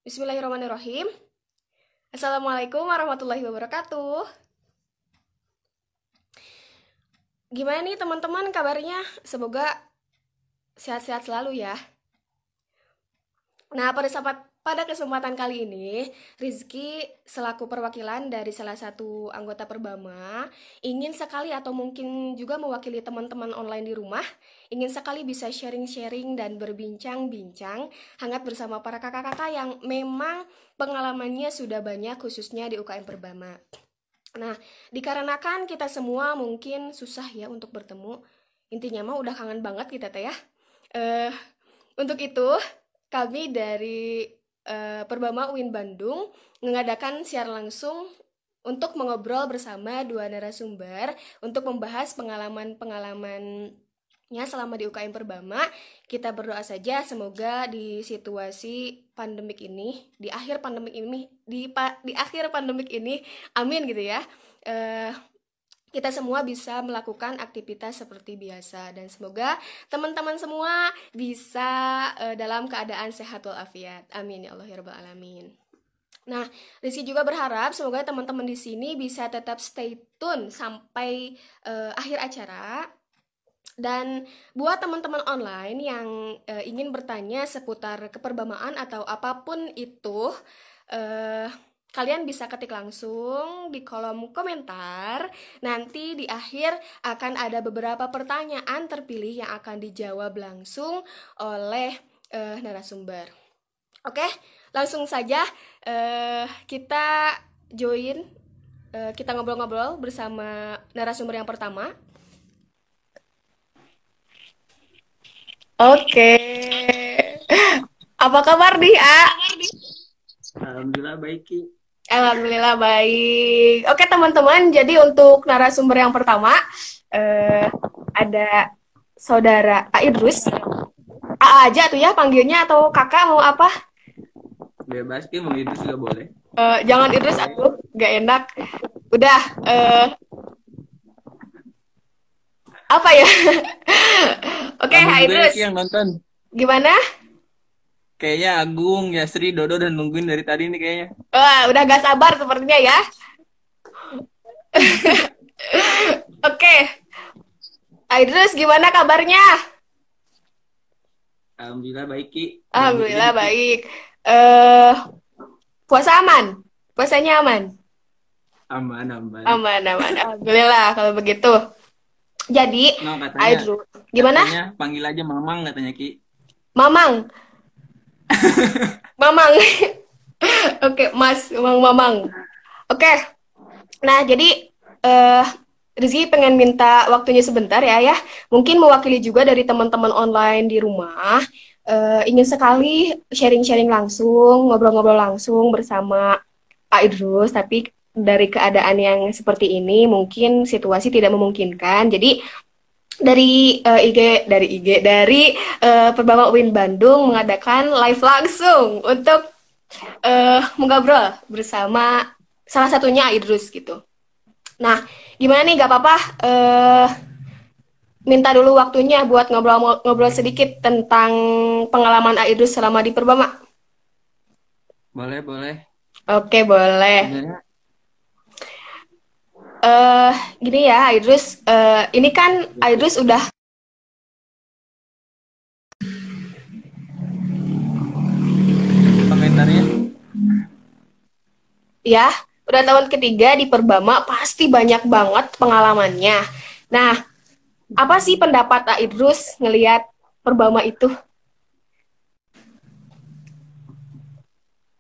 Bismillahirrahmanirrahim. Assalamualaikum warahmatullahi wabarakatuh. Gimana nih teman-teman kabarnya? Semoga sehat-sehat selalu ya. Nah, pada kesempatan kali ini, Rizky selaku perwakilan dari salah satu anggota Perbama ingin sekali atau mungkin juga mewakili teman-teman online di rumah, ingin sekali bisa sharing-sharing dan berbincang-bincang hangat bersama para kakak-kakak yang memang pengalamannya sudah banyak khususnya di UKM Perbama. Nah, dikarenakan kita semua mungkin susah ya untuk bertemu, intinya mah udah kangen banget kita teh ya. Eh, untuk itu, kami dari Perbama UIN Bandung mengadakan siar langsung untuk mengobrol bersama dua narasumber untuk membahas pengalaman-pengalamannya selama di UKM Perbama. Kita berdoa saja semoga di situasi pandemik ini, di akhir pandemik ini, amin gitu ya. Kita semua bisa melakukan aktivitas seperti biasa dan semoga teman-teman semua bisa dalam keadaan sehat walafiat. Amin ya Allah ya rabbal alamin. Nah, Rizky juga berharap semoga teman-teman di sini bisa tetap stay tune sampai akhir acara. Dan buat teman-teman online yang ingin bertanya seputar keperbamaan atau apapun itu, kalian bisa ketik langsung di kolom komentar. Nanti di akhir akan ada beberapa pertanyaan terpilih yang akan dijawab langsung oleh narasumber. Oke, langsung saja kita join, kita ngobrol-ngobrol bersama narasumber yang pertama. Oke, apa kabar nih, A? Alhamdulillah baik, Ki. Alhamdulillah baik. Oke teman-teman, jadi untuk narasumber yang pertama ada saudara A Idrus. A aja tuh ya panggilnya atau kakak mau apa? Bebas, Ki. Mau itu juga boleh. Jangan Idrus aku gak enak. Udah apa ya? Oke, Kamu A juga ya, Idrus. Ki, yang nonton. Gimana? Kayaknya Agung, Yasri, Dodo dan nungguin dari tadi nih kayaknya. Wah, udah gak sabar sepertinya ya. Oke, A Idrus gimana kabarnya? Alhamdulillah baik, Ki. Gabut aja Alhamdulillah dikit. baik. Puasa aman? Puasanya aman? Aman, aman. Aman, aman. Alhamdulillah kalau begitu. Jadi, No, Aidru. Gimana? katanya panggil aja Mamang katanya, Ki. Mamang. Mamang. Oke, Mas. Mamang. Oke. Nah, jadi Rizky pengen minta waktunya sebentar ya. Mungkin mewakili juga dari teman-teman online di rumah. Ingin sekali sharing-sharing langsung, ngobrol-ngobrol langsung bersama Pak Idrus, tapi dari keadaan yang seperti ini mungkin situasi tidak memungkinkan. Jadi dari Perbama UIN Bandung mengadakan live langsung untuk mengobrol bersama salah satunya Idrus gitu. Nah, gimana nih? Gak apa-apa. Minta dulu waktunya buat ngobrol-ngobrol sedikit tentang pengalaman Idrus selama di Perbama. Boleh, boleh. Oke, boleh. Sebenarnya Gini ya, Idrus. Ini kan Idrus udah komentarnya. ya, udah tahun ketiga di Perbama, pasti banyak banget pengalamannya. Nah, apa sih pendapat Idrus ngelihat Perbama itu?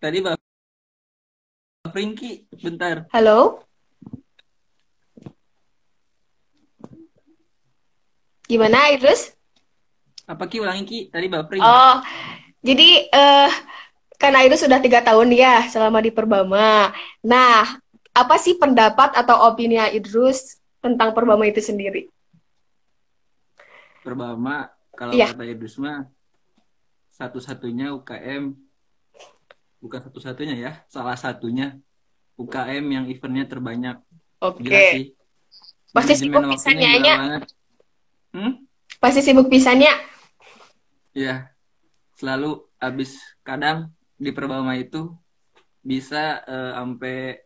Tadi Mbak Ki, bentar. Halo? Gimana, Idrus? Apa, Ki? Ulangi, Ki. Tadi Mbak. Oh, jadi karena Idrus sudah 3 tahun ya selama di Perbama. Nah, apa sih pendapat atau opini Idrus tentang Perbama itu sendiri? Perbama, kalau Iya, kata Idrus mah, satu-satunya UKM, bukan satu-satunya ya, salah satunya UKM yang eventnya terbanyak. oke. Gila sih. Pasti sibuk Manajemen waktunya pisannya, gila Nya. banget. Pasti sibuk pisannya. Ya, selalu habis kadang di Perbama itu bisa sampai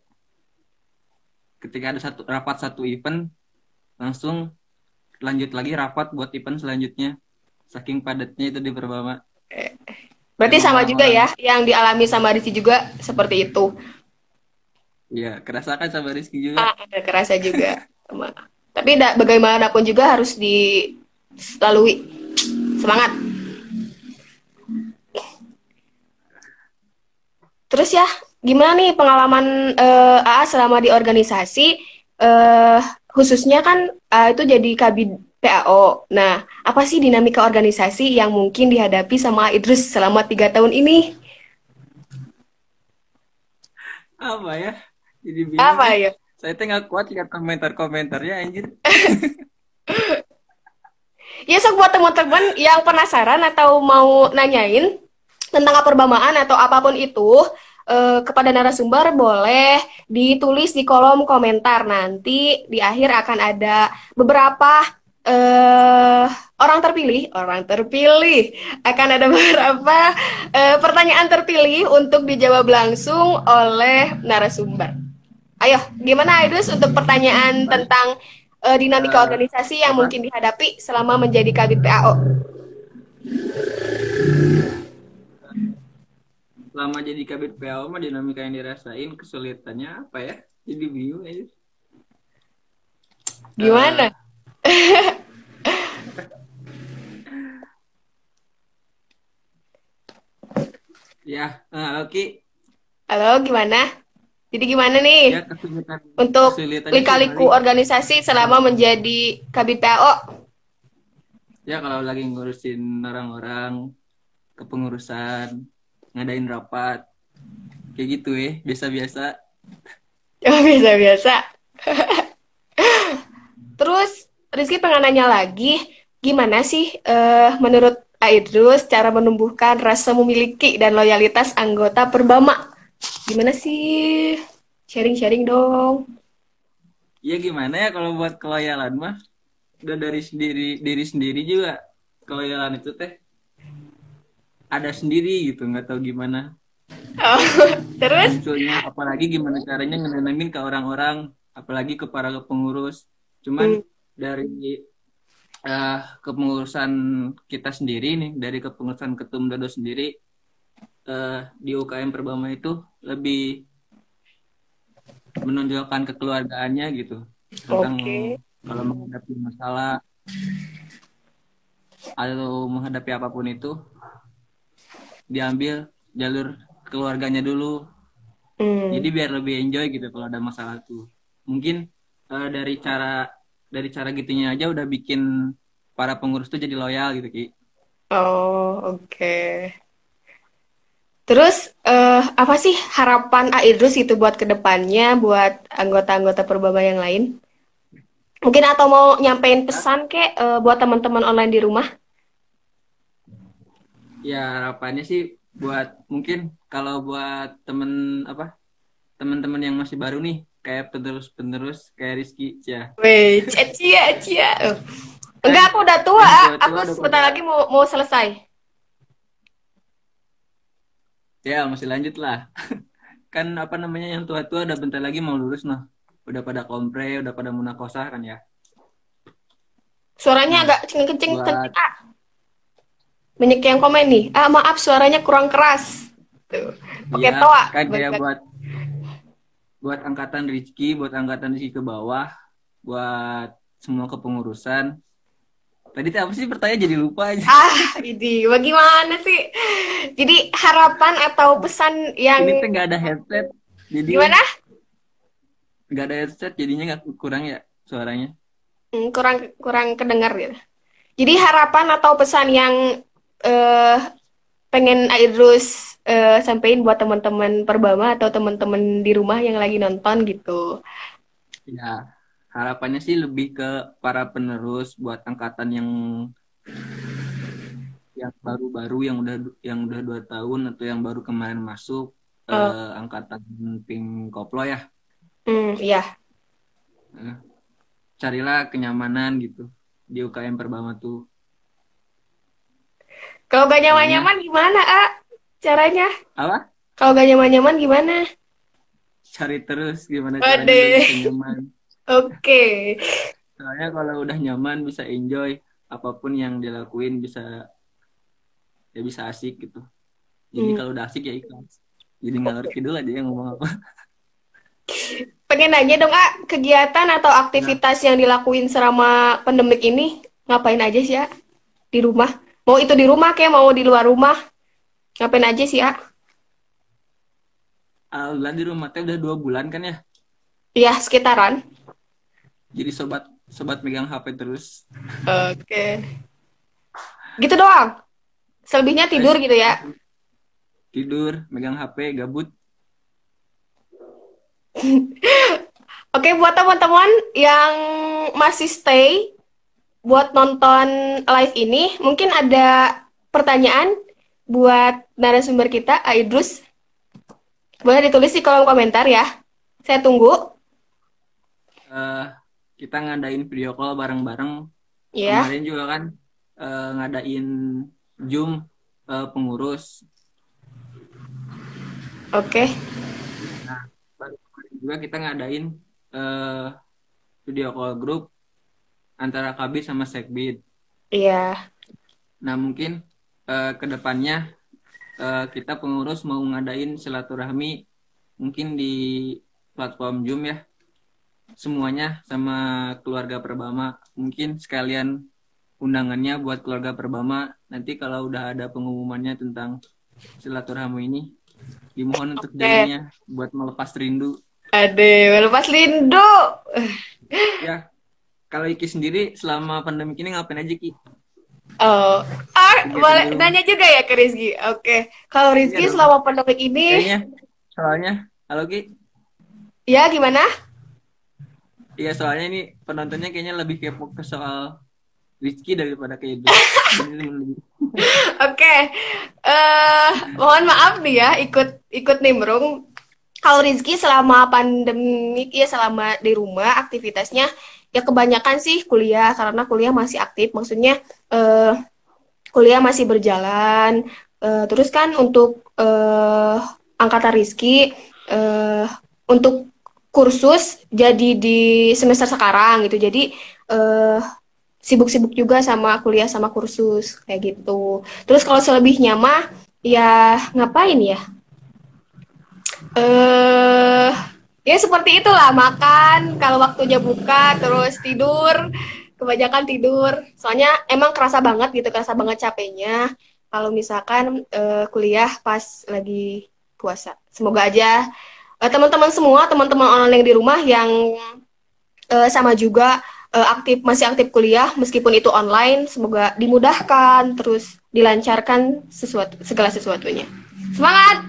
ketika ada satu rapat satu event langsung lanjut lagi rapat buat event selanjutnya. Saking padatnya itu di Perbama. Berarti Emang sama juga orang-orang ya, yang dialami sama Rizky juga seperti itu. ya kerasakan sama Rizky juga. Ada kerasa juga. Tapi bagaimanapun juga harus dilalui. Semangat. Terus ya, gimana nih pengalaman AA selama di organisasi? eh Khususnya kan AA itu jadi Kabid PAO. Nah, apa sih dinamika organisasi yang mungkin dihadapi sama Idrus selama 3 tahun ini? Apa ya? Jadi bingung Apa ya? Saya tuh nggak kuat lihat komentar-komentarnya anjir. Ya, sok buat teman-teman yang penasaran atau mau nanyain tentang keperbamaan atau apapun itu, kepada narasumber boleh ditulis di kolom komentar. Nanti di akhir akan ada beberapa eh, orang terpilih akan ada beberapa pertanyaan terpilih untuk dijawab langsung oleh narasumber. Ayo, gimana Aidus untuk pertanyaan tentang dinamika Eh, organisasi yang apa? mungkin dihadapi selama menjadi Kabid PAO? Selama jadi kabit PAO mah dinamika yang dirasain kesulitannya apa ya? Jadi bingung aja. Gimana? Eh, ya, oke. Halo, gimana? Jadi gimana nih Ya kesulitan untuk kesulitannya sih lika-liku paling organisasi selama menjadi Kabid PAO? ya kalau lagi ngurusin orang-orang kepengurusan, ngadain rapat, kayak gitu biasa-biasa. Oh, biasa-biasa. Terus, Rizky pengen nanya lagi, gimana sih menurut Aidrus cara menumbuhkan rasa memiliki dan loyalitas anggota Perbama? Gimana sih? Sharing-sharing dong. Ya gimana ya kalau buat keloyalan mah udah dari sendiri diri sendiri juga keloyalan itu teh ada sendiri gitu nggak tahu gimana Oh, terus? munculnya apalagi gimana caranya ngenenangin ke orang-orang apalagi ke para pengurus cuman Hmm, dari kepengurusan kita sendiri nih dari kepengurusan Ketum Dodo sendiri di UKM Perbama itu lebih menonjolkan kekeluargaannya gitu tentang oke. kalau menghadapi masalah atau menghadapi apapun itu diambil jalur keluarganya dulu Hmm. jadi biar lebih enjoy gitu kalau ada masalah tuh mungkin dari cara gitunya aja udah bikin para pengurus tuh jadi loyal gitu Ki. Oh, oke. Terus, apa sih harapan Aidrus itu buat kedepannya, buat anggota-anggota Perbaba yang lain? Mungkin atau mau nyampein Hah? pesan kek buat teman-teman online di rumah? Ya harapannya sih buat mungkin kalau buat temen apa teman-teman yang masih baru nih kayak penerus-penerus kayak Rizky ya Wih, cia cia. kan Enggak, aku udah tua. yang Aku tua-tua udah sebentar pada lagi mau selesai. ya masih lanjut lah kan apa namanya yang tua-tua udah bentar lagi mau lulus nah udah pada kompre udah pada munakosah kan ya Suaranya nah agak kenceng-kenceng. buat Banyak yang komen nih. Maaf, suaranya kurang keras. Tuh. iya Pakai toa. kan Balik kayak lagi. buat angkatan Rizky ke bawah buat semua kepengurusan tadi tuh apa sih pertanyaan jadi lupa aja Ini bagaimana sih? Jadi harapan atau pesan yang ini tuh nggak ada headset jadi gimana? nggak ada headset jadinya nggak kurang ya suaranya Kurang kurang kedengar gitu. Jadi harapan atau pesan yang eh, pengen Aidrus sampein buat teman-teman Perbama atau teman-teman di rumah yang lagi nonton gitu. ya harapannya sih lebih ke para penerus buat angkatan yang baru-baru yang udah 2 tahun atau yang baru kemarin masuk Oh, angkatan Pink Koplo ya. ya. Eh, Carilah kenyamanan gitu di UKM Perbama tuh. Kalau gak Soalnya nyaman-nyaman gimana, A? caranya? Apa? Kalau gak nyaman-nyaman gimana? Cari terus gimana caranya Ade. biar bisa nyaman. Oke. Soalnya kalau udah nyaman bisa enjoy apapun yang dilakuin bisa ya bisa asik gitu. Jadi Hmm. kalau udah asik ya ikhlas. Jadi ngalor kidul aja yang ngomong apa. Pengen nanya dong, kegiatan atau Nah, aktivitas yang dilakuin selama pandemik ini ngapain aja sih, di rumah? Mau itu di rumah kayak mau di luar rumah, ngapain aja sih, alhamdulillah di rumah teh udah 2 bulan kan ya. Ya, sekitaran. Jadi sobat sobat megang HP terus. Oke. Gitu doang. Selebihnya tidur Eh, gitu ya. tidur, megang HP, gabut. Oke, buat teman-teman yang masih stay buat nonton live ini, mungkin ada pertanyaan buat narasumber kita, Idrus. Boleh ditulis di kolom komentar ya. Saya tunggu. Eh, kita ngadain video call bareng-bareng. Ya, Kemarin juga kan ngadain Zoom pengurus. oke. Nah, baru kemarin juga kita ngadain eh, video call grup antara Kabid sama Sekbid. Iya, Nah, mungkin ke depannya kita pengurus mau ngadain silaturahmi mungkin di platform Zoom ya. Semuanya sama keluarga Perbama. Mungkin sekalian undangannya buat keluarga Perbama. Nanti kalau udah ada pengumumannya tentang silaturahmi ini, dimohon untuk oke. joinnya buat melepas rindu. Aduh, lepas lindu. Ya, kalau Iki sendiri selama pandemi ini ngapain aja Ki? Oh, Kegiatan boleh di rumah? nanya juga ya ke Rizky. Oke, kalau Iya Rizky dong. selama pandemik ini, Kayaknya soalnya, halo Ki. ya gimana? Iya soalnya ini penontonnya kayaknya lebih kepo ke soal Rizky daripada ke Idris. Jadi lebih. Oke, mohon maaf nih ya, ikut ikut nimbrung. Kalau Rizky selama pandemik ya selama di rumah aktivitasnya ya kebanyakan sih kuliah karena kuliah masih aktif. Maksudnya eh, kuliah masih berjalan. Terus kan untuk angkatan Rizky eh, untuk kursus jadi di semester sekarang gitu. Jadi eh, sibuk-sibuk juga sama kuliah sama kursus kayak gitu. Terus kalau selebihnya mah ya ngapain ya? eh Ya seperti itulah, makan kalau waktunya buka, terus tidur, kebanyakan tidur. Soalnya emang kerasa banget capeknya kalau misalkan kuliah pas lagi puasa. Semoga aja teman-teman semua, teman-teman online yang di rumah yang sama juga masih aktif kuliah meskipun itu online, semoga dimudahkan terus dilancarkan segala sesuatunya. Semangat.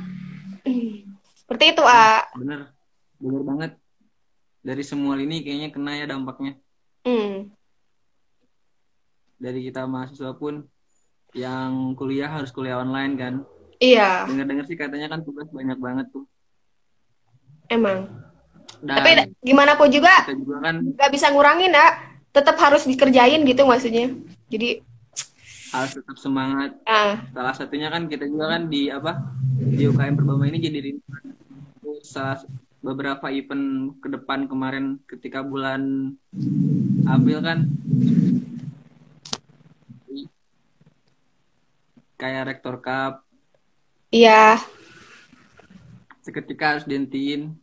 Seperti itu, Ya, A. bener. Bener banget. Dari semua ini kayaknya kena ya dampaknya. Hmm. Dari kita mahasiswa pun yang kuliah harus kuliah online kan. Iya, Dengar-dengar sih katanya kan tugas banyak banget tuh. emang. Tapi Dan gimana pun juga kita juga kan nggak bisa ngurangin, ya. Tetap harus dikerjain gitu maksudnya. Jadi, harus tetap semangat. ah, Salah satunya kan kita juga kan di apa di UKM Perbama ini jadi salah beberapa event ke depan kemarin ketika bulan April kan kayak Rektor Cup iya, seketika harus dihentiin.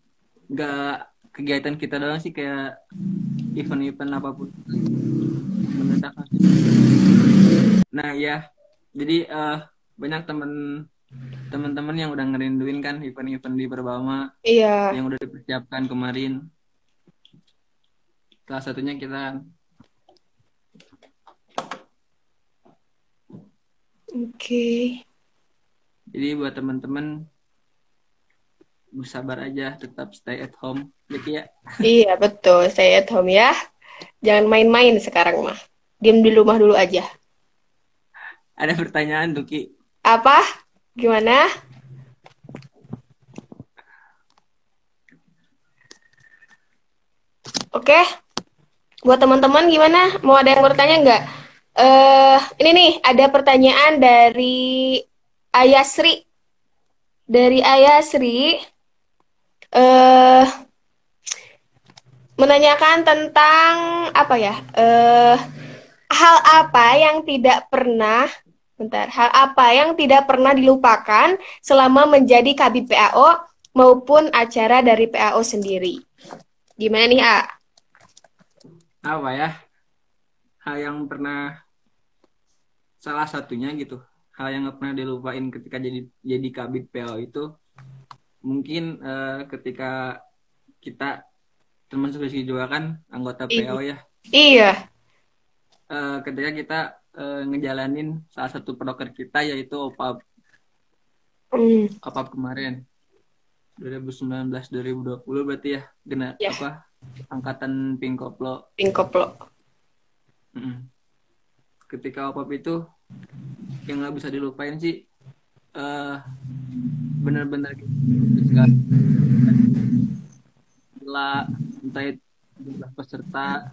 Nggak kegiatan kita doang sih kayak event-event apapun mendadak. Nah ya, jadi banyak teman-teman yang udah ngerinduin kan event-event di Perbama iya. yang udah dipersiapkan kemarin. Salah satunya kita kan. Oke. Jadi buat teman-teman bersabar aja, tetap stay at home. Gitu ya. Iya, betul. Stay at home ya. Jangan main-main sekarang mah. Diam di rumah dulu aja. Ada pertanyaan tuh Ki. Apa? Gimana? Oke. Buat teman-teman gimana? Mau ada yang bertanya nggak? Ini nih, ada pertanyaan dari Ayasri. Dari Ayah Sri eh menanyakan tentang apa ya? Hal apa yang tidak pernah hal apa yang tidak pernah dilupakan selama menjadi Kabid PAO maupun acara dari PAO sendiri? Gimana nih, A? Apa ya? Hal yang pernah salah satunya gitu. Hal yang nggak pernah dilupain ketika jadi kabid PO itu mungkin ketika kita termasuk Rizky juga kan anggota PO ya. Iya. Ketika kita ngejalanin salah satu proker kita yaitu Hmm. OPAP kemarin 2019-2020 berarti ya Ya, angkatan Pingkoplo. Pinkoplo. Ketika OPAP itu yang nggak bisa dilupain sih benar-benar gila entah itu jumlah peserta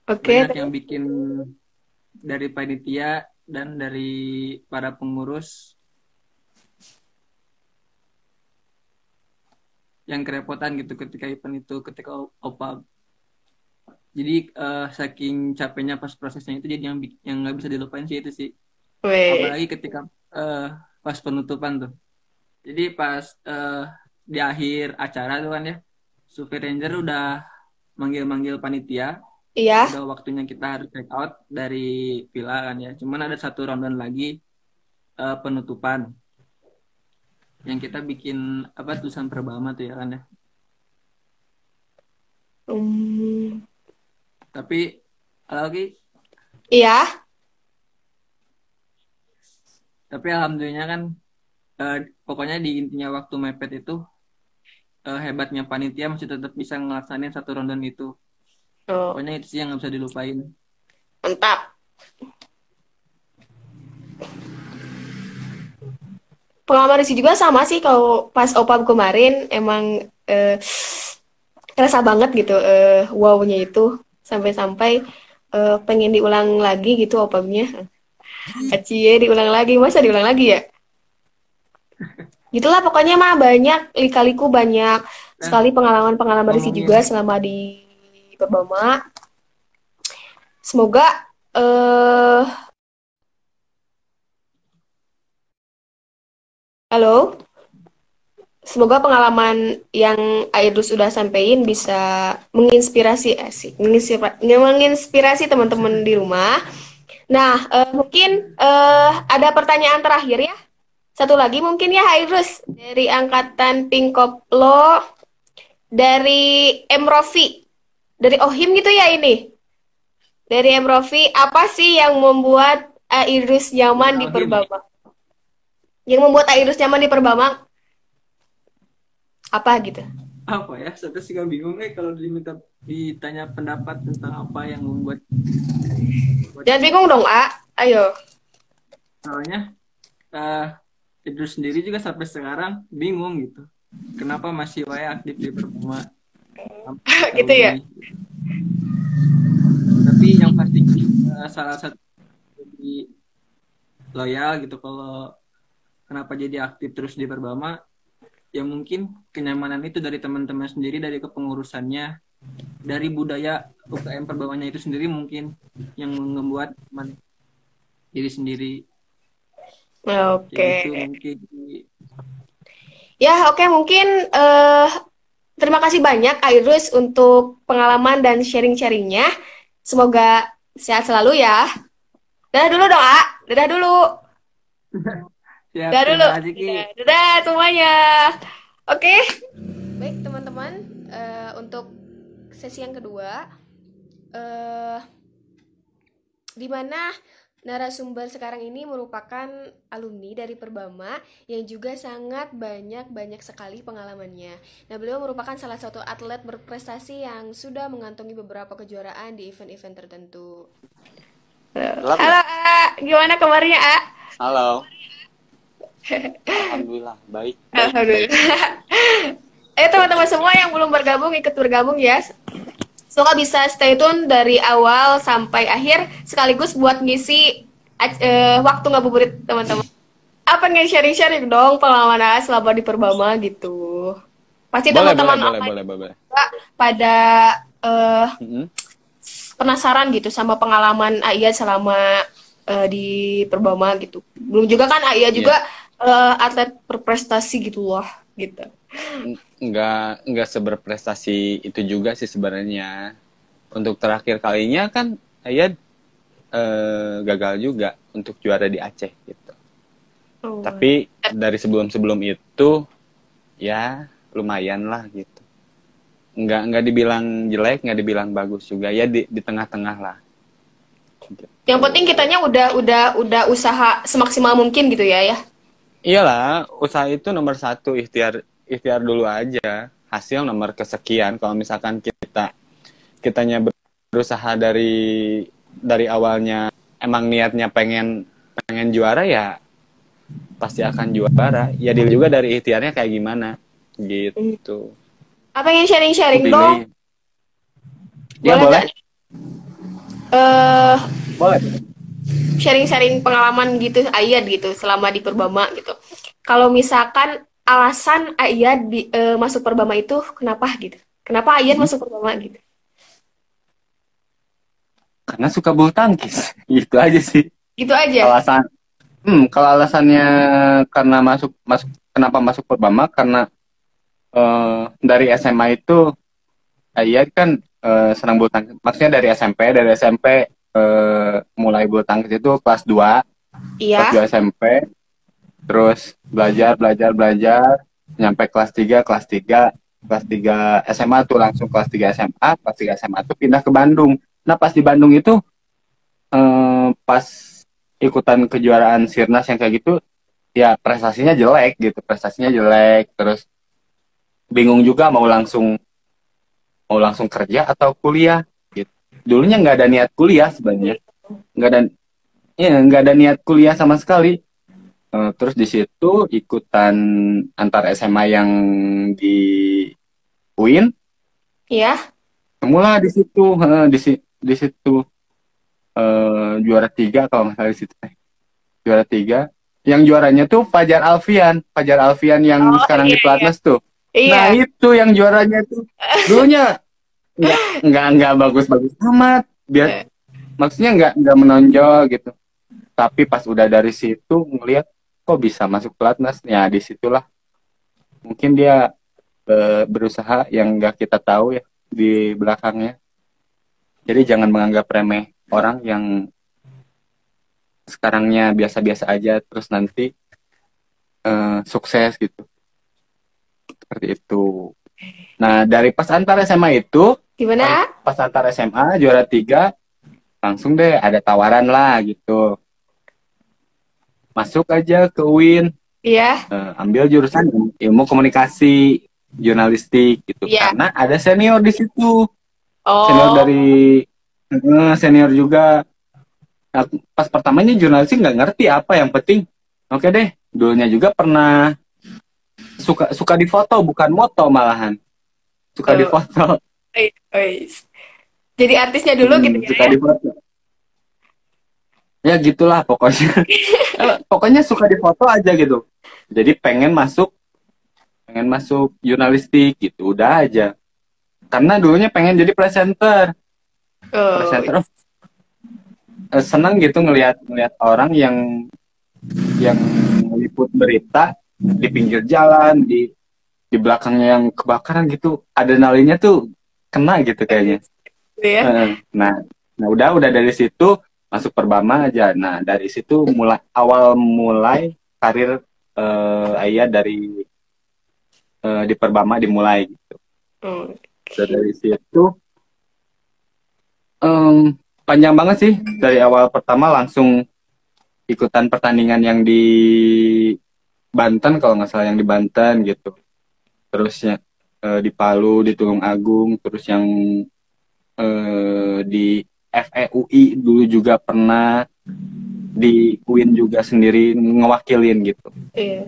Oke. banyak yang bikin dari panitia dan dari para pengurus yang kerepotan gitu ketika event itu ketika OPAP. Jadi saking capeknya pas prosesnya itu jadi yang nggak bisa dilupain sih itu sih. Weh. Apalagi ketika pas penutupan tuh. Jadi pas di akhir acara tuh kan ya, Super Ranger udah manggil-manggil panitia, Iya. udah waktunya kita harus check out dari villa kan ya. Cuman ada satu roundan lagi penutupan yang kita bikin apa tulisan Perbama tuh ya kan ya. Tapi lagi Iya. tapi alhamdulillah kan pokoknya di intinya waktu mepet itu hebatnya panitia masih tetap bisa ngelaksanain satu rundown itu. Oh, Pokoknya itu sih yang nggak bisa dilupain. mantap. Pengalaman Rizky juga sama sih kalau pas OPAP kemarin emang kerasa banget gitu wow-nya itu sampai-sampai pengen diulang lagi gitu OPAP-nya. Acie diulang lagi, masa diulang lagi ya? Gitulah pokoknya mah banyak lika-liku banyak Nah, sekali pengalaman-pengalaman Rizky ngomongin juga selama di Perbama. Semoga eh halo. Semoga pengalaman yang Aidus sudah sampaikan bisa menginspirasi menginspirasi teman-teman di rumah. Nah, mungkin ada pertanyaan terakhir ya. Satu lagi mungkin ya Aidus dari angkatan Pinkoplo dari Emrofi, dari Ohim gitu ya ini. Dari Emrofi, apa sih yang membuat Aidus nyaman di Alhim Perbama? Yang membuat Aidus nyaman di Perbama apa gitu? apa ya? Saya sih gak bingung kalau ditanya pendapat tentang apa yang membuat Jangan bingung dong, A. Ayo. soalnya itu sendiri juga sampai sekarang bingung gitu. Kenapa masih wae aktif di Perpuma sampai Gitu tahun ya. ini? Tapi yang pasti salah satu jadi loyal gitu kalau kenapa jadi aktif terus di Perbama ya mungkin kenyamanan itu dari teman-teman sendiri dari kepengurusannya dari budaya UKM Perbamanya itu sendiri mungkin yang membuat teman diri sendiri Oke. kayak gitu mungkin. Ya, oke mungkin terima kasih banyak Airus untuk pengalaman dan sharing-sharingnya. Semoga sehat selalu ya. Dadah dulu dong, A. Dadah dulu. Siap, Dadah dulu. terima kasih Ki. Dadah, dadah semuanya. Oke. Baik, teman-teman, untuk sesi yang kedua di mana narasumber sekarang ini merupakan alumni dari Perbama yang juga sangat banyak sekali pengalamannya. Nah, beliau merupakan salah satu atlet berprestasi yang sudah mengantongi beberapa kejuaraan di event-event tertentu. Halo, A. Gimana kabarnya, A? Halo. Alhamdulillah, baik. Alhamdulillah. Teman-teman semua yang belum bergabung, ikut bergabung ya. Semoga bisa stay tune dari awal sampai akhir sekaligus buat ngisi waktu ngabuburit teman-teman. pengen sharing-sharing dong pengalaman AA selama di Perbama gitu. Pasti Boleh, boleh, teman-teman boleh, online boleh, boleh. juga pada eh, Mm-mm. penasaran gitu sama pengalaman Aya selama di Perbama gitu. Belum juga kan Aya Iya. juga atlet berprestasi gitu loh gitu. Nggak seberprestasi itu juga sih sebenarnya. Untuk terakhir kalinya kan Ayat gagal juga untuk juara di Aceh gitu. Oh. Tapi dari sebelum-sebelum itu ya lumayan lah gitu. Nggak dibilang jelek, nggak dibilang bagus juga. Ya di tengah-tengah lah. Gitu. Yang penting kitanya udah usaha semaksimal mungkin gitu ya. Iyalah, usaha itu nomor satu, ikhtiar dulu aja. Hasil nomor kesekian. Kalau misalkan kitanya berusaha dari awalnya emang niatnya pengen juara ya pasti akan juara. Ya dilihat juga dari ikhtiarnya kayak gimana gitu. Apa pengen Aku sharing-sharing dong? pilih. Ya Boleh boleh, nggak nih? Eh, boleh. sharing-sharing pengalaman gitu Ayat gitu selama di Perbama gitu. Kalau misalkan alasan Ayat masuk Perbama itu kenapa gitu? Kenapa Ayat Mhm. masuk Perbama gitu? Karena suka bulu tangkis, gitu aja sih Gitu aja. alasan. Kalau alasannya karena masuk masuk kenapa masuk Perbama karena dari SMA itu Ayat kan senang bulu tangkis. Maksudnya dari SMP mulai bulu tangkis itu kelas Iya, 2 SMP, terus belajar belajar belajar nyampe kelas tiga SMA tuh langsung kelas tiga SMA tuh pindah ke Bandung. Nah pas di Bandung itu pas ikutan kejuaraan Sirnas yang kayak gitu ya prestasinya jelek terus bingung juga mau langsung kerja atau kuliah gitu. Dulunya nggak ada niat kuliah sebenarnya, nggak ada nggak ada niat kuliah sama sekali. Terus di situ ikutan antar SMA yang di UIN, iya. semula di situ di situ juara tiga kalau nggak salah di situ juara tiga. Yang juaranya tuh Fajar Alfian yang Oh sekarang iya di iya. Pelatnas tuh. Nah Iya. itu yang juaranya tuh dulunya nggak bagus-bagus amat, biar Eh, maksudnya nggak menonjol gitu. Tapi pas udah dari situ ngelihat kok bisa masuk Pelatnas, ya disitulah mungkin dia berusaha yang nggak kita tahu ya di belakangnya. Jadi jangan menganggap remeh orang yang sekarangnya biasa-biasa aja terus nanti sukses gitu seperti itu. Nah dari pas antar SMA itu Gimana? pas antar SMA juara tiga langsung deh ada tawaran lah gitu, masuk aja ke UIN, Iya. ambil jurusan ilmu komunikasi jurnalistik gitu Iya. karena ada senior di situ, senior Oh, dari senior juga. Nah, pas pertamanya jurnalistik nggak ngerti apa yang penting oke deh, dulunya juga pernah suka suka di foto bukan moto malahan suka di oh, foto. wais. Jadi artisnya dulu gitu Suka ya. di foto ya gitulah pokoknya. Pokoknya suka di foto aja gitu, jadi pengen masuk jurnalistik gitu udah aja karena dulunya pengen jadi presenter. Oh, Presenter seneng gitu ngelihat ngelihat orang yang meliput berita di pinggir jalan di belakangnya yang kebakaran gitu, adrenalinnya tuh kena gitu kayaknya. gitu ya. Nah, nah udah dari situ masuk Perbama aja. Nah dari situ mulai karir Ayah di Perbama dimulai gitu. Dan Oke. dari situ em, panjang banget sih dari awal pertama langsung ikutan pertandingan yang di Banten kalau nggak salah, yang di Banten gitu. Terusnya di Palu, di Tulung Agung, terus yang di FEUI dulu juga pernah, di UIN juga sendiri ngewakilin gitu. Iya.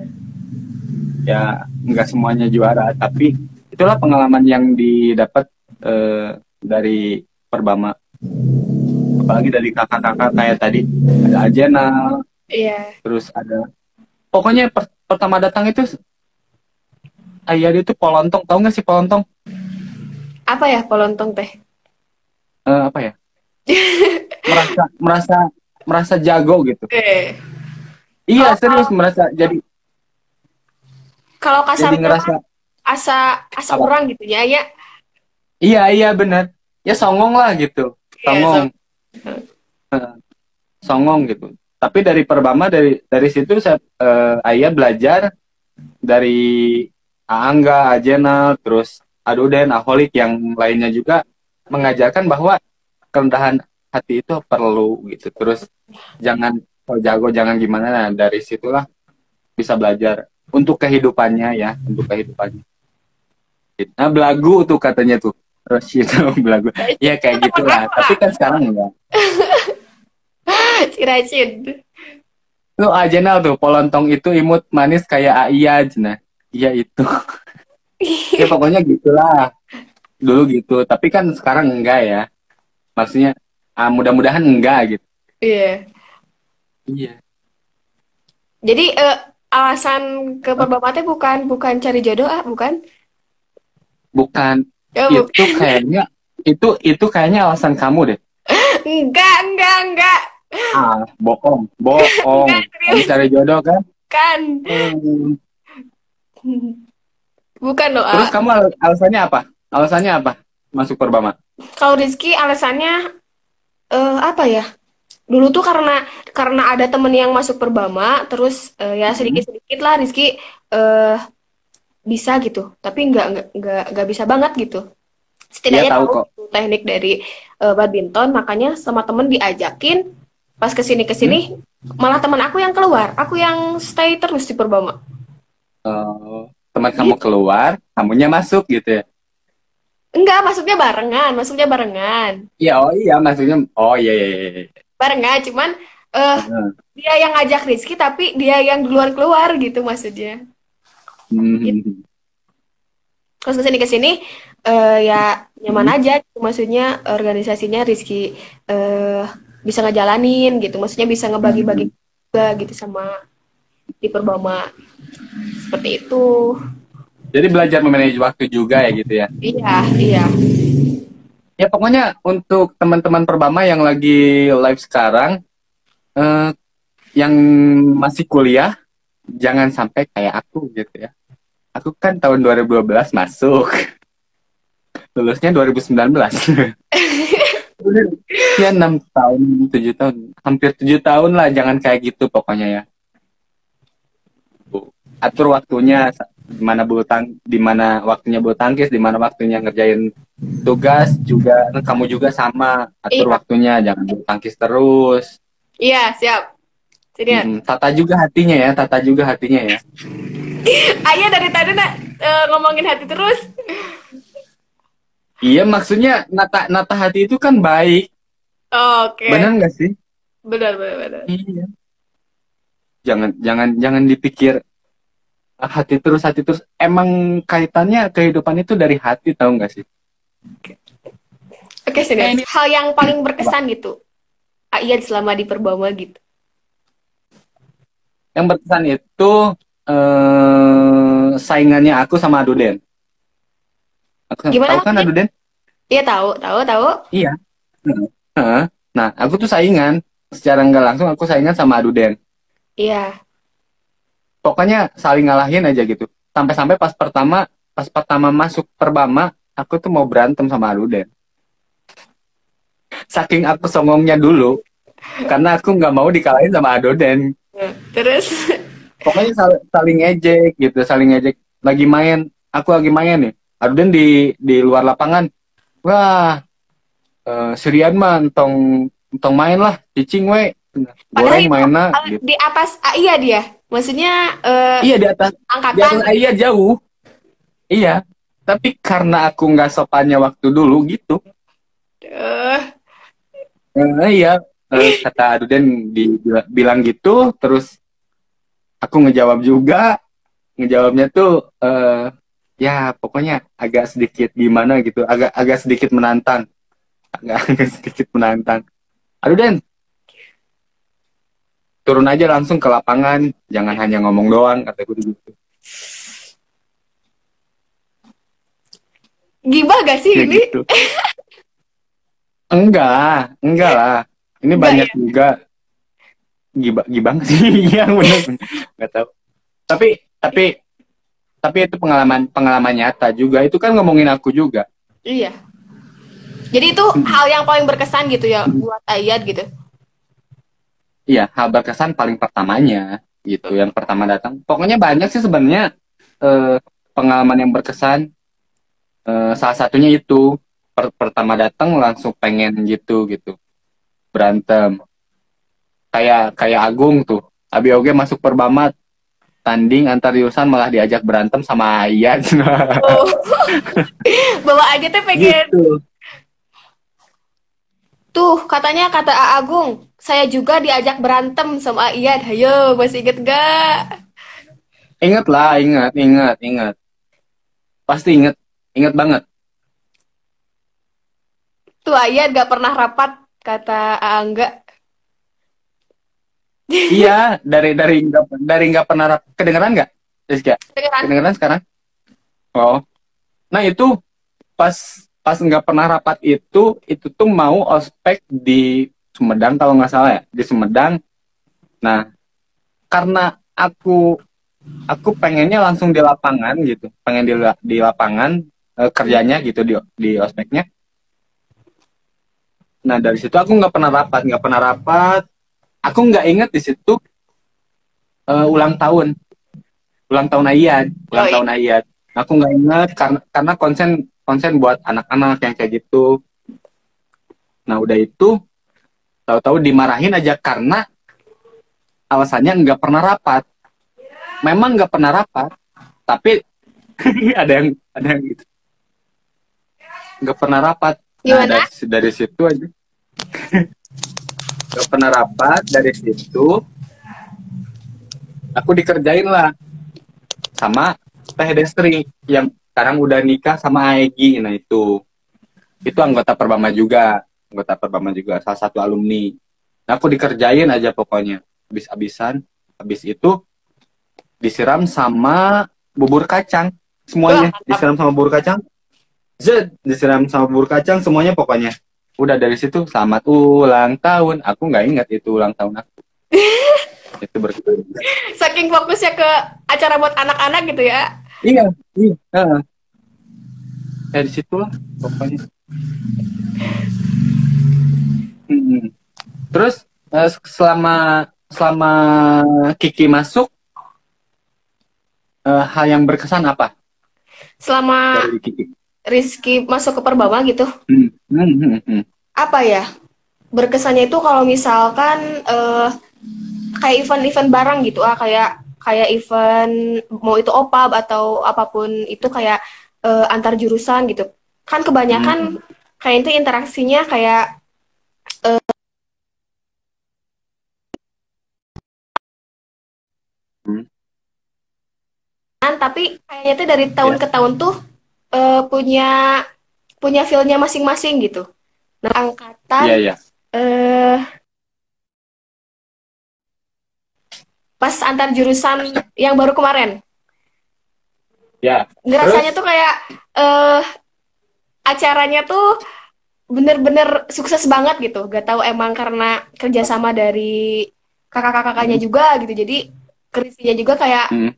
Ya nggak semuanya juara, tapi itulah pengalaman yang didapat dari Perbama. Apalagi dari kakak-kakak kayak tadi ada Ajena, Iya. terus ada pokoknya pertama datang itu ayah dia tuh polontong, tahu nggak sih polontong? Apa ya polontong teh? Apa ya? Merasa merasa merasa jago gitu. Iya, Kalau serius merasa kalau jadi kasarnya ngerasa asa asa apa? orang gitu ya, ya. Iya, iya benar. Ya songong lah gitu. Iya, so. Songong, songong gitu. Tapi dari Perbama dari situ saya ayah belajar dari Aangga, Ajenal, terus Aduden, Aholik yang lainnya juga mengajarkan bahwa kerendahan hati itu perlu gitu. Terus jangan kalau jago jangan gimana. Nah, dari situlah bisa belajar untuk kehidupannya ya, untuk kehidupannya. Nah, belagu tuh katanya tuh. Terus itu belagu. Ya kayak Temen gitulah. aku Tapi Kak, kan sekarang enggak. si Racin. Tuh Ajenal tuh, polontong itu imut manis kayak Aiya, nah. Iya itu. Ya pokoknya gitulah. Dulu gitu. Tapi kan sekarang enggak ya. Maksudnya mudah-mudahan enggak gitu. Iya. Iya. Jadi alasan ke Perbama teh bukan bukan cari jodoh bukan? Bukan. Ya Itu bukan. kayaknya itu kayaknya alasan kamu deh. Enggak. Bohong, bohong. Enggak Kamu serius. cari jodoh kan? Kan. Hmm. Bukan loh, Terus kamu alasannya apa? Alasannya apa? Masuk Perbama? Kalau Rizky alasannya apa ya? Dulu tuh karena ada temen yang masuk Perbama, terus ya Hmm. sedikit-sedikit lah Rizky eh bisa gitu. Tapi nggak bisa banget gitu. Iya Setidaknya tahu tahu kok. gitu teknik dari badminton, makanya sama temen diajakin pas Hmm? kesini malah teman aku yang keluar, aku yang stay terus di Perbama. Teman kamu Gitu. keluar, kamunya masuk gitu ya? Enggak, masuknya barengan. Iya, oh iya, maksudnya, oh iya, iya, iya. Iya. Barengan, cuman eh Heeh. dia yang ngajak Rizky tapi dia yang duluan keluar gitu maksudnya. Gitu. Hmm. Terus kesini ya nyaman Hmm. aja gitu. Maksudnya organisasinya Rizky eh bisa ngejalanin gitu, maksudnya bisa ngebagi-bagi Hmm. juga gitu sama di Perbama seperti itu. Jadi belajar memanage waktu juga ya gitu ya. Iya, iya. Ya pokoknya untuk teman-teman Perbama yang lagi live sekarang, eh, yang masih kuliah, jangan sampai kayak aku gitu ya. Aku kan tahun 2012 masuk, lulusnya 2019. Ya 6 tahun, 7 tahun, hampir 7 tahun lah, jangan kayak gitu pokoknya ya. Atur waktunya di mana di mana waktunya bulu tangkis, di mana waktunya ngerjain tugas juga, kamu juga sama, atur Iya, waktunya, jangan bulu tangkis terus. iya, siap. Senior. Tata juga hatinya ya, tata juga hatinya ya. Ayah dari tadi ngomongin hati terus. Iya, maksudnya nata nata hati itu kan baik, benar Oke. nggak sih? Benar. Iya. Jangan jangan jangan dipikir hati terus. Emang kaitannya kehidupan itu dari hati, tahu nggak sih? Oke, senior. Ini Hal yang paling apa? berkesan gitu. Iya selama di Perbama gitu. Yang berkesan itu saingannya aku sama Aduden. Aku Gimana tahu kan maksudnya? Aduden? Iya, tahu. Iya. Heeh. Nah, aku tuh saingan. Secara nggak langsung aku saingan sama Aduden. Iya. Pokoknya saling ngalahin aja gitu. Sampai-sampai pas pertama masuk Perbama, aku tuh mau berantem sama Aduden. Saking aku songongnya dulu, karena aku nggak mau dikalahin sama Aduden. Nah, terus Pokoknya saling ejek gitu, saling ejek. Aku lagi main nih. Aduden di luar lapangan. Wah, Sirian mah entong main lah, cicing we. padahal Goreng itu mainnya gitu. di atas iya dia. Maksudnya Iya di angkatan atas gitu. Aya jauh. Iya. Tapi karena aku nggak sopannya waktu dulu gitu. Eh, Iya, kata Aduden bilang gitu, terus aku ngejawab juga, ngejawabnya tuh ya pokoknya agak sedikit gimana gitu, agak agak sedikit menantang, agak, agak sedikit menantang. Aduh Den, turun aja langsung ke lapangan, jangan hanya ngomong doang, kata gue gitu. Gibah gak sih Kayak ini? gitu. Enggak lah. Ini Enggak banyak ya? juga gibang sih yang bener nggak tahu. Tapi tapi tapi itu pengalaman pengalaman nyata juga. Itu kan ngomongin aku juga. Iya. Jadi itu hal yang paling berkesan gitu ya buat Ayat gitu. Iya, hal berkesan paling pertamanya gitu. Yang pertama datang. Pokoknya banyak sih sebenarnya eh, pengalaman yang berkesan. Salah satunya itu pertama datang langsung pengen gitu berantem. Kayak kayak Agung tuh. Abi Oge masuk Perbamat tanding antar jurusan malah diajak berantem sama Ayat. Oh, bawa aja teh pengen. Gitu. Tuh, katanya kata A Agung, saya juga diajak berantem sama Iyad. Hayo, masih inget gak? Ingat lah, ingat. Pasti ingat, ingat banget. Tuh Iyad gak pernah rapat, kata A Angga. Iya, dari nggak pernah kedengeran nggak, Rizky? Beneran? Kedengeran sekarang? Oh, nah itu pas pas nggak pernah rapat itu tuh mau ospek di Sumedang kalau nggak salah ya, di Sumedang. Nah, karena aku aku pengennya langsung di lapangan gitu, pengen di lapangan kerjanya gitu di ospeknya. Nah dari situ aku nggak pernah rapat. Aku nggak inget di situ ulang tahun Ayat, Oh ulang iya. tahun Ayat. Aku nggak inget karena konsen konsen buat anak-anak yang kayak gitu. Nah udah itu tahu-tahu dimarahin aja karena alasannya nggak pernah rapat. Memang nggak pernah rapat, tapi ada yang gitu nggak pernah rapat. Nah Gimana? dari situ aja nggak pernah rapat. Dari situ aku dikerjain lah sama Teh Destri yang sekarang udah nikah sama Aegi. Nah itu anggota Perbama juga salah satu alumni. Nah, aku dikerjain aja pokoknya habis-habisan. Habis itu disiram sama bubur kacang Wah, semuanya, mantap. disiram sama bubur kacang, disiram sama bubur kacang semuanya pokoknya. Udah dari situ selamat ulang tahun, aku nggak ingat itu ulang tahun aku. Itu berkesan. Saking fokusnya ke acara buat anak-anak gitu ya. Iya, iya. Dari situlah pokoknya. Hmm. Terus selama selama Kiki masuk, hal yang berkesan apa Selama dari Kiki? Rizky masuk ke Perbama gitu, Hmm. Hmm, hmm, hmm. apa ya? Berkesannya itu kalau misalkan kayak event-event bareng gitu kayak kayak event mau itu OPAB atau apapun itu kayak antar jurusan gitu kan kebanyakan Hmm. kayak itu interaksinya kayak Hmm. tapi kayaknya tuh dari tahun Ya, ke tahun tuh punya punya feel-nya masing-masing gitu. Nah, angkatan iya, iya. eh pas antar jurusan yang baru kemarin Ya. ngerasanya Terus, tuh kayak eh acaranya tuh bener-bener sukses banget gitu. Gak tahu emang karena kerjasama dari kakak-kakaknya hmm, juga gitu. Jadi Krisinya juga kayak hmm,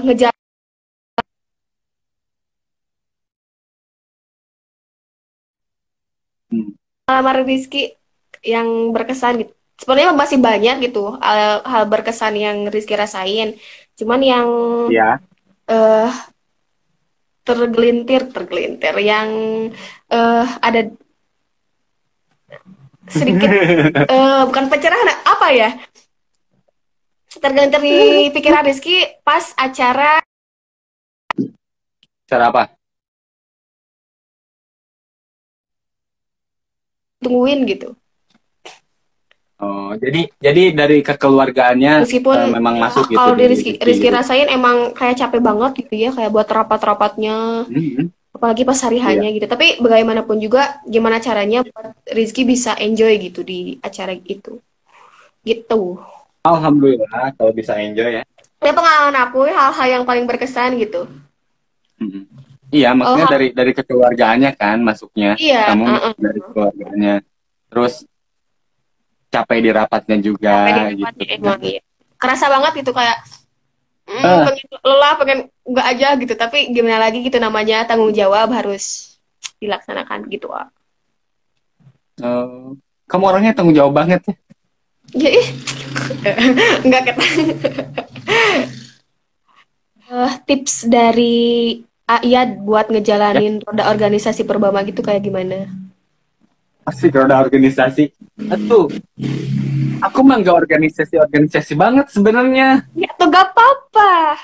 ngejar hmm. lamar Rizky yang berkesan gitu. Sebenarnya masih banyak gitu hal berkesan yang Rizky rasain. Cuman yang Ya. eh, tergelintir yang ada sedikit bukan pencerahan apa ya tergelintir di pikiran Rizky pas acara Cara apa? tungguin gitu. Oh, jadi dari kekeluargaannya Meskipun memang ya masuk gitu kalau di di Rizky, Kiki Rizky gitu. rasain emang kayak capek banget gitu ya, kayak buat rapat-rapatnya, Hmm, hmm. apalagi pas hari Iya. hanya gitu. Tapi bagaimanapun juga, gimana caranya buat Rizky bisa enjoy gitu di acara itu. Gitu. Alhamdulillah kalau bisa enjoy ya. Ya pengalaman aku hal-hal yang paling berkesan gitu. Mm. Iya, Oh, maksudnya dari kekeluargaannya kan masuknya. iya, Kamu dari keluarganya. Terus capek di rapatnya juga capek di gitu tempatnya kan. emang iya. Kerasa banget gitu kayak Ah, pengen lelah, pengen enggak aja gitu. Tapi gimana lagi gitu namanya tanggung jawab harus dilaksanakan gitu. Ah. eh, kamu orangnya tanggung jawab banget ya. Jadi enggak kata. Tips dari Ayat buat Ya, ngejalanin roda organisasi Perbama gitu kayak gimana? pasti kalau ada organisasi. Aduh, aku mah nggak organisasi-organisasi banget sebenarnya. Ya tuh gak apa-apa.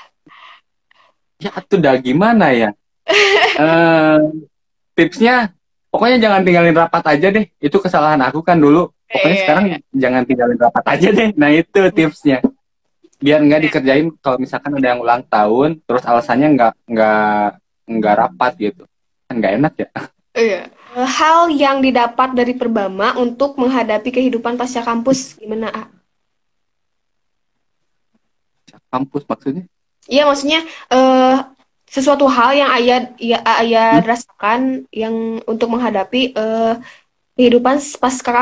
Ya, atuh dah gimana ya? Eh, tipsnya, pokoknya jangan tinggalin rapat aja deh. Itu kesalahan aku kan dulu. Pokoknya sekarang Iya. jangan tinggalin rapat aja deh. Nah itu tipsnya. Biar nggak dikerjain kalau misalkan ada yang ulang tahun, terus alasannya nggak rapat gitu. Kan nggak enak ya. Iya. Hal yang didapat dari Perbama untuk menghadapi kehidupan pasca kampus gimana? Ah? Kampus maksudnya. Iya, maksudnya eh sesuatu hal yang Ayat Hmm? rasakan yang untuk menghadapi kehidupan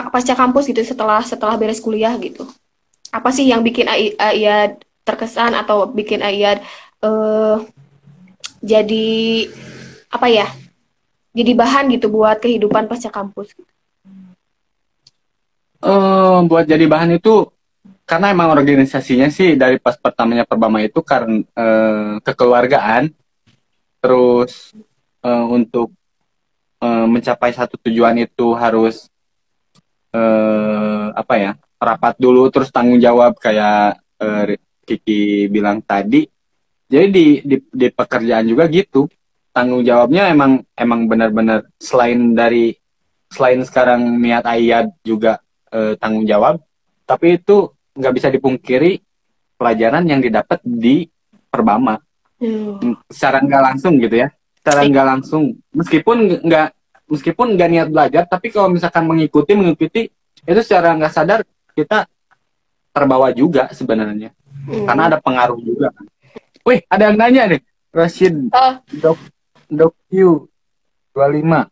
pasca kampus gitu setelah setelah beres kuliah gitu. Apa sih yang bikin Ayat terkesan atau bikin Ayat eh jadi apa ya? Jadi bahan gitu buat kehidupan pasca kampus. Buat jadi bahan itu karena emang organisasinya sih dari pas pertamanya Perbama itu karena kekeluargaan, terus untuk mencapai satu tujuan itu harus apa ya, rapat dulu terus tanggung jawab kayak Kiki bilang tadi. Jadi di pekerjaan juga gitu, tanggung jawabnya emang emang benar-benar selain sekarang niat Ayat juga tanggung jawab, tapi itu nggak bisa dipungkiri pelajaran yang didapat di Perbama. Hmm. Secara nggak langsung gitu ya, secara nggak langsung meskipun nggak niat belajar, tapi kalau misalkan mengikuti itu secara nggak sadar kita terbawa juga sebenarnya, karena Hmm. ada pengaruh juga kan. Wih, ada yang nanya nih, Rashid Oh, Dok Dokyu 25.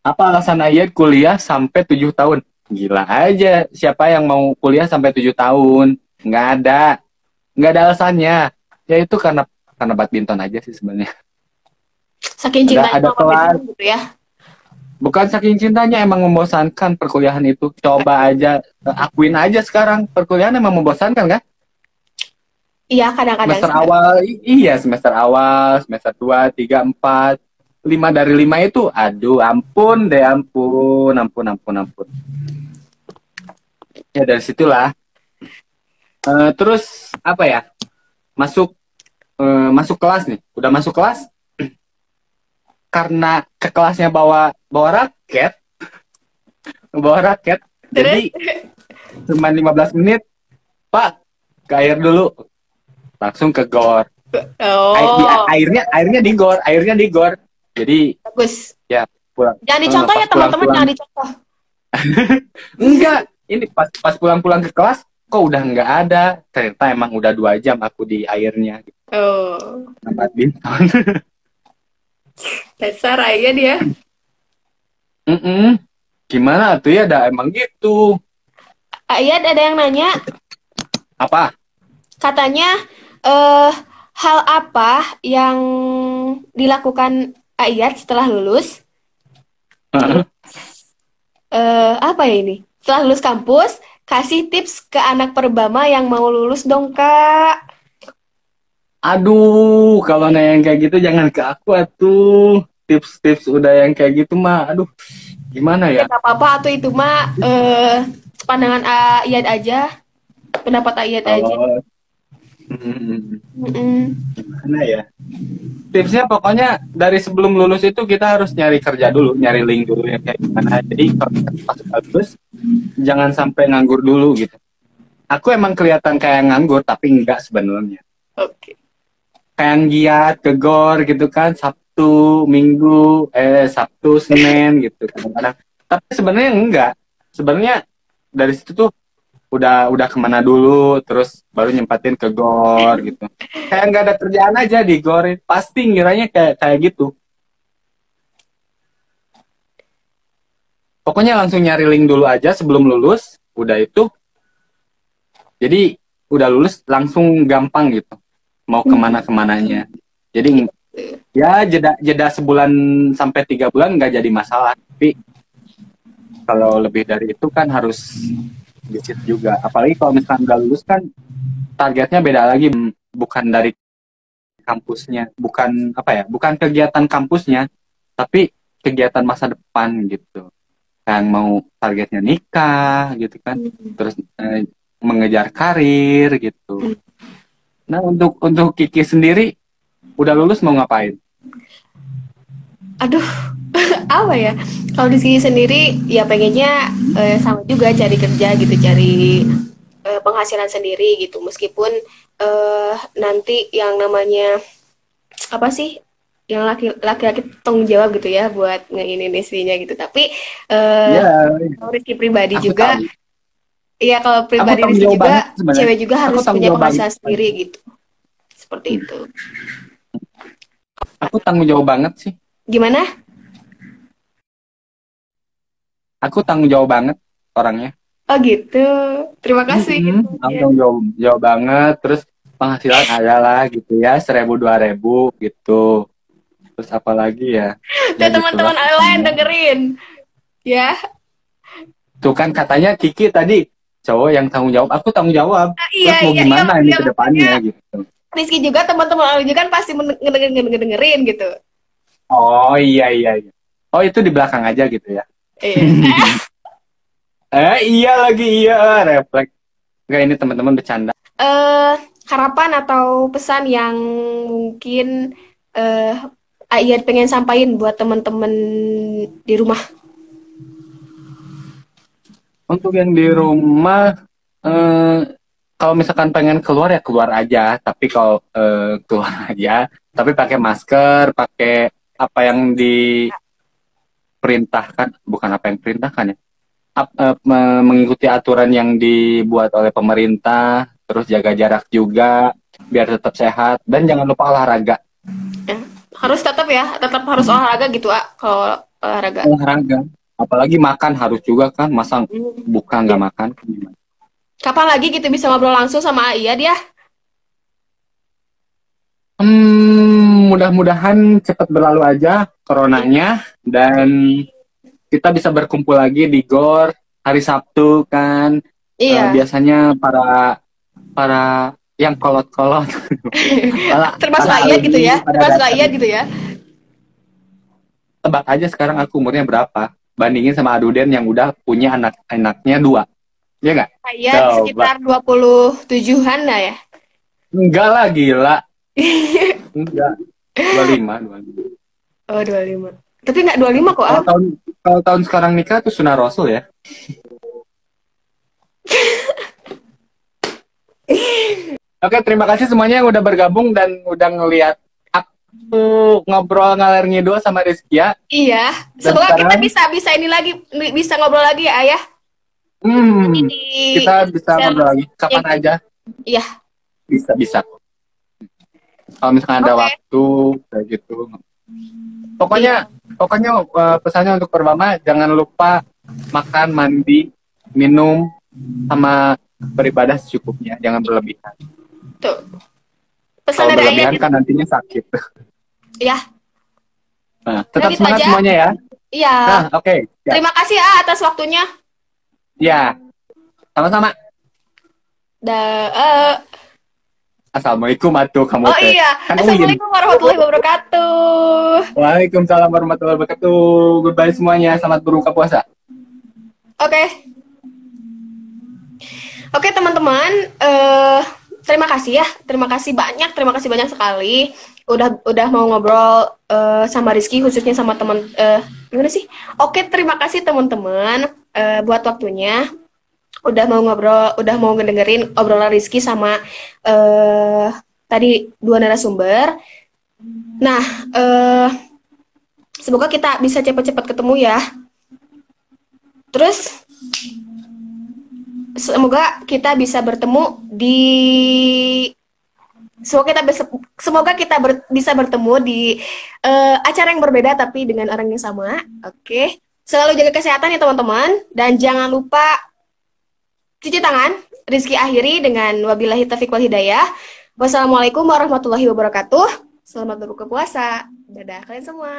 Apa alasan Ayat kuliah sampai 7 tahun? Gila aja, siapa yang mau kuliah sampai 7 tahun? Nggak ada. Nggak ada alasannya. Ya itu karena badminton aja sih sebenarnya. saking cintanya Ada sama kelas. badminton gitu ya. Bukan saking cintanya, emang membosankan perkuliahan itu. Coba aja, akuin aja sekarang. Perkuliahan emang membosankan kan? Iya, kadang-kadang Semester sih. awal, iya semester awal, semester 2, 3, 4. 5 dari 5 itu, aduh ampun deh, ampun, ampun, ampun, ampun. Ya dari situlah. Terus apa ya? Masuk masuk kelas nih. Udah masuk kelas karena ke kelasnya bawa raket, bawa raket. Terus, Jadi cuma 15 menit, Pak, ke air dulu. Langsung ke gor. oh, Airnya di gor. Jadi bagus. ya pulang. Jangan dicontoh Pas ya teman-teman, pulang-pulang jangan dicontoh. enggak. Ini pas pulang-pulang ke kelas kok udah nggak ada. Ternyata emang udah 2 jam aku di airnya. Oh, Badminton. dasar aja dia. Mm-mm. Gimana tuh ya? Ada emang gitu. Ayat ada yang nanya, Apa? katanya eh hal apa yang dilakukan Ayat setelah lulus? Terus apa ya ini? Setelah lulus kampus, kasih tips ke anak Perbama yang mau lulus dong, Kak. Aduh, kalau nanya yang kayak gitu jangan ke aku atuh. Tips-tips udah yang kayak gitu mah, aduh, gimana Ya ya? nggak apa-apa atau itu mah pandangan Ayat aja, pendapat Ayat aja. Oh, hmm, Mm-mm. gimana ya? Tipsnya pokoknya dari sebelum lulus itu kita harus nyari kerja dulu, nyari link dulu ya kayak gimana. Jadi kalau pas lulus jangan sampai nganggur dulu gitu. Aku emang kelihatan kayak nganggur tapi enggak sebenarnya. Oke. Kayak yang giat ke gor gitu kan, Sabtu Senin gitu kadang-kadang. Tapi sebenarnya enggak. Sebenarnya dari situ tuh udah kemana dulu, terus baru nyempatin ke gor gitu. Kayak nggak ada kerjaan aja di gor, pasti ngiranya kayak gitu. Pokoknya langsung nyari link dulu aja sebelum lulus, udah itu. Jadi udah lulus langsung gampang gitu, mau kemana-kemananya. Jadi ya jeda sebulan sampai 3 bulan nggak jadi masalah. Tapi kalau lebih dari itu kan harus visit juga. Apalagi kalau misalkan udah lulus kan targetnya beda lagi, bukan dari kampusnya, bukan apa ya, bukan kegiatan kampusnya, tapi kegiatan masa depan gitu. Yang mau targetnya nikah gitu kan, terus mengejar karir gitu. Nah untuk Kiki sendiri udah lulus mau ngapain? Aduh, apa ya? Kalau di sini sendiri ya pengennya sama juga cari kerja gitu, cari penghasilan sendiri gitu. Meskipun nanti yang namanya apa sih? Yang laki-laki tanggung jawab gitu ya buat ngeinin istrinya gitu. Tapi kalau Rizky pribadi aku juga, tahu. iya kalau Aku pribadi tanggung Rizky jawab juga, banget sebenarnya. cewek juga Aku harus tanggung punya jawab penghasilan banget. sendiri gitu. Seperti itu. Aku tanggung jawab banget sih. Gimana? Aku tanggung jawab banget orangnya. Oh gitu. Terima kasih. Aku tanggung jawab banget. Terus penghasilan ada lah gitu ya, 1.000 2.000 gitu. Terus apalagi ya? Tuh Ya gitulah. teman-teman lain dengerin. Ya. Tuh kan katanya Kiki tadi cowok yang tanggung jawab. Aku tanggung jawab. Terus Iya, mau iya, iya, gimana ini iya, ke makanya depannya gitu. Rizky juga teman-teman juga kan pasti ngedengerin gitu. Oh iya iya iya. Oh itu di belakang aja gitu ya. Iya. Iya lagi iya refleks. Enggak ini teman-teman bercanda. Harapan atau pesan yang mungkin eh Ayat pengen sampaikan buat teman-teman di rumah. Untuk yang di rumah eh, kalau misalkan pengen keluar ya keluar aja. Tapi kalau keluar aja, tapi pakai masker, pakai apa yang diperintahkan, bukan apa yang diperintahkan ya. Mengikuti aturan yang dibuat oleh pemerintah, terus jaga jarak juga biar tetap sehat dan jangan lupa olahraga. Ya, harus tetap ya, tetap harus olahraga gitu, kalau olahraga. Olahraga. Apalagi makan harus juga kan, masa buka nggak makan. Kapan lagi gitu bisa ngobrol langsung sama Ayat ya? Mudah-mudahan cepat berlalu aja coronanya dan kita bisa berkumpul lagi di GOR hari Sabtu kan. Iya. Biasanya para yang kolot-kolot Termasuk para Ayat gitu ya, pada termasuk datang. Ayat gitu ya. Tebak aja sekarang aku umurnya berapa bandingin sama Aduden yang udah punya anaknya 2. Iya nggak? Ayat sekitar 27-an lah ya. Enggak lah, gila. Enggak. 25. Oh, 25. Tapi nggak 25 kok, Kalau tahun sekarang nikah tuh sunah Rasul ya. Oke, terima kasih semuanya yang udah bergabung dan udah ngelihat aku ngobrol ngalir ngidul sama Rizky ya. Iya. Semoga kita bisa ini lagi, bisa ngobrol lagi ya, Ayah. Kita bisa ngobrol lagi kapan aja. Iya. Bisa. Kalau misalkan ada waktu kayak gitu. Pokoknya pesannya untuk pertama jangan lupa makan, mandi, minum sama beribadah secukupnya, jangan berlebihan. Tuh. Pesan Kalau dari berlebihan Ayah kan nantinya sakit. Iya. Nah, tetap gitu semangat aja. semuanya ya. Iya. Nah, oke. Ya. Terima kasih atas waktunya. Ya. Sama-sama. Assalamualaikum atuh kamu. Oh iya. Kan Assalamualaikum warahmatullahi wabarakatuh. Waalaikumsalam warahmatullahi wabarakatuh. Goodbye semuanya. Selamat berbuka puasa. Oke, teman-teman, terima kasih ya, terima kasih banyak sekali udah mau ngobrol sama Rizky, khususnya sama teman gimana sih? Oke, terima kasih teman-teman buat waktunya, udah mau ngobrol, udah mau ngedengerin obrolan Rizky sama tadi 2 narasumber. Nah, semoga kita bisa cepat-cepat ketemu ya. Terus semoga kita bisa bertemu di semoga kita bisa bertemu di acara yang berbeda tapi dengan orang yang sama. Oke. Selalu jaga kesehatan ya teman-teman dan jangan lupa cuci tangan. Rizky akhiri dengan wabillahi taufiq wal hidayah. Wassalamualaikum warahmatullahi wabarakatuh. Selamat berbuka puasa. Dadah kalian semua.